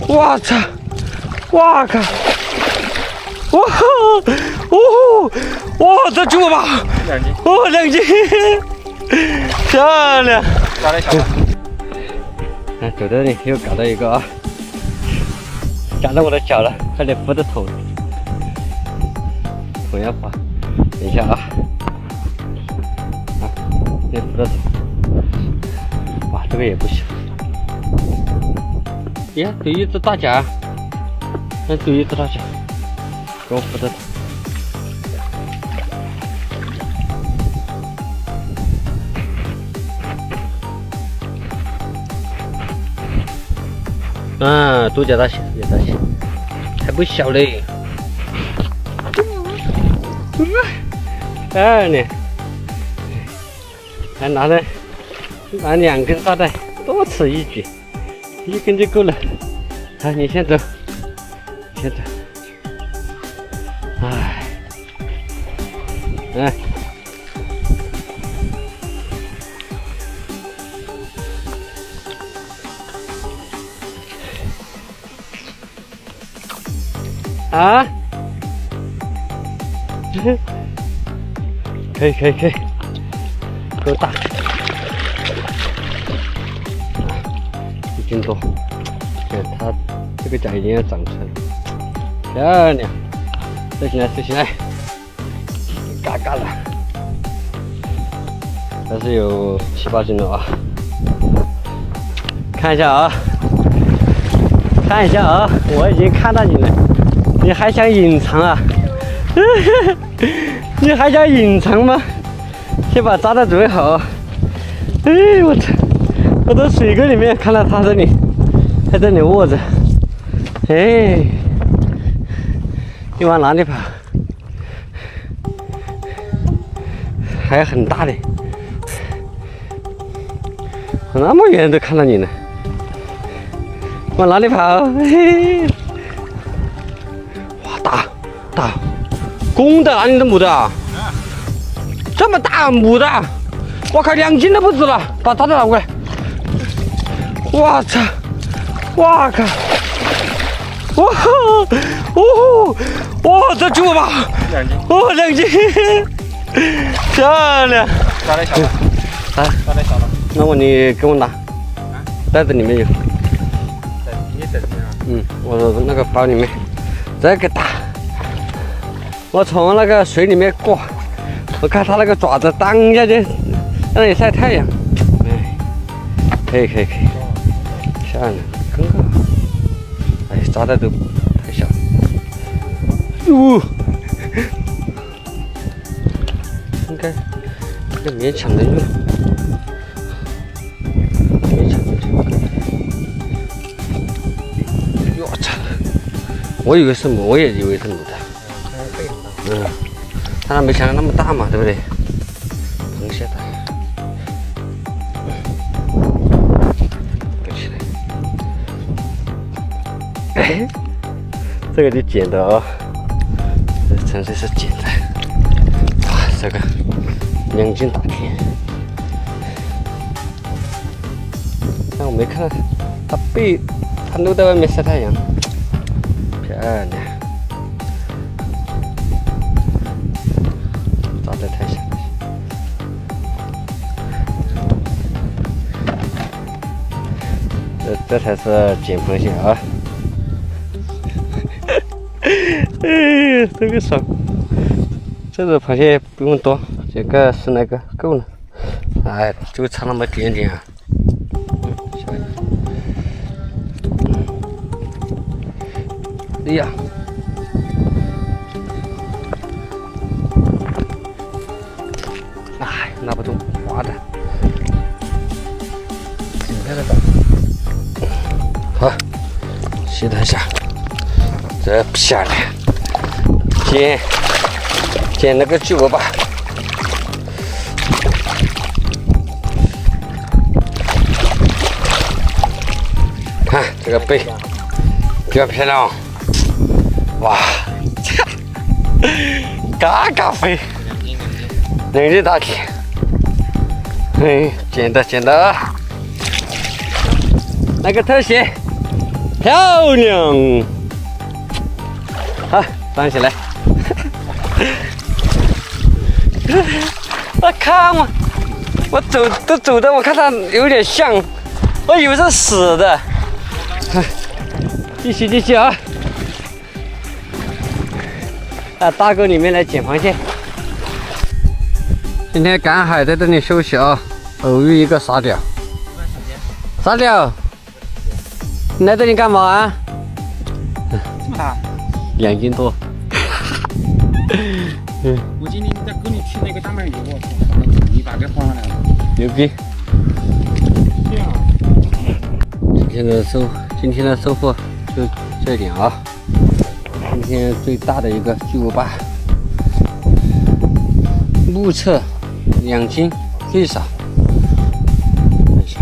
我操！我靠！哇，这巨无霸！2斤。哦，2斤，漂亮！抓得小。哎，走这里又搞到一个啊，夹到我的脚了，快点扶着头。头要滑，等一下啊！啊，先扶着头。哇，这个也不小。耶，有一只大甲，有一只大甲，给我扶着头。啊，独角大蟹，还不小嘞。呢，还拿2根沙袋，多此一举，1根就够了。好，你先走，先走。哎，啊，可以，够大，1斤多。看它这个甲已经要长出来了，漂亮，收起来，嘎嘎了，还是有7、8斤了啊！看一下啊，我已经看到你了，你还想隐藏啊？你还想隐藏吗？先把扎袋准备好。哎，我操！我在水沟里面看到它这里，还在这里卧着。哎，你往哪里跑？还有很大的，我那么远都看到你了，往哪里跑？嘿嘿，哇，大，公的啊，你的母的啊？这么大母的，我靠，2斤都不止了，把扎袋拿过来。我操！我靠！哇，这巨无霸！2斤。哦，2斤，漂亮！抓得小了。啊，抓得小了。那你给我拿。袋子里面有。你等着啊。我那个包里面，这个大。我从那个水里面过，我看它那个爪子当一下就让你晒太阳。哎，可以，漂亮，很好。哎，扎袋都太小了。应该勉强的用，我操！我以为是母，我也以为是母的。他没想到那么大嘛，对不对？螃蟹大，搁起来。哎，这个就捡的哦，这纯粹是捡的。哇，这个2斤大铁，但我没看到它露在外面晒太阳，漂亮。扎得太小了，这才是捡螃蟹啊！哎，这个爽，这个螃蟹不用多，这个10来个够了。哎，就差那么点点啊！哎呀！哎，拿不动，滑的。紧开了吧。好，吸它一下，这漂亮。捡那个巨无霸。看这个背，比较漂亮。哇，嘎嘎飞，2斤大铁。哎，捡的啊！来个特写，漂亮！好，放起来。我看我走的，我看它有点像，我以为是死的。继续啊！大沟里面来捡螃蟹。今天赶海在这里休息啊，偶遇一个沙雕。沙雕，你来这里干嘛啊？这么大2斤多。我今天在沟里去那个大鳗鱼，我操，你把这放上来了，牛逼！这样。今天的收获就这点啊。今天最大的一个巨无霸，目测2斤最少。看一下，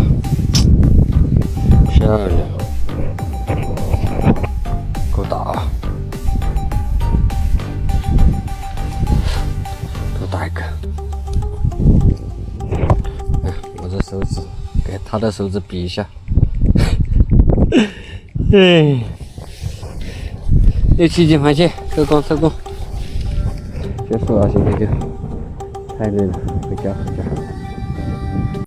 漂亮，够大啊！多大一个？我这手指给他的手指比一下。6、7斤螃蟹，收工。结束了，今天就太累了，回家。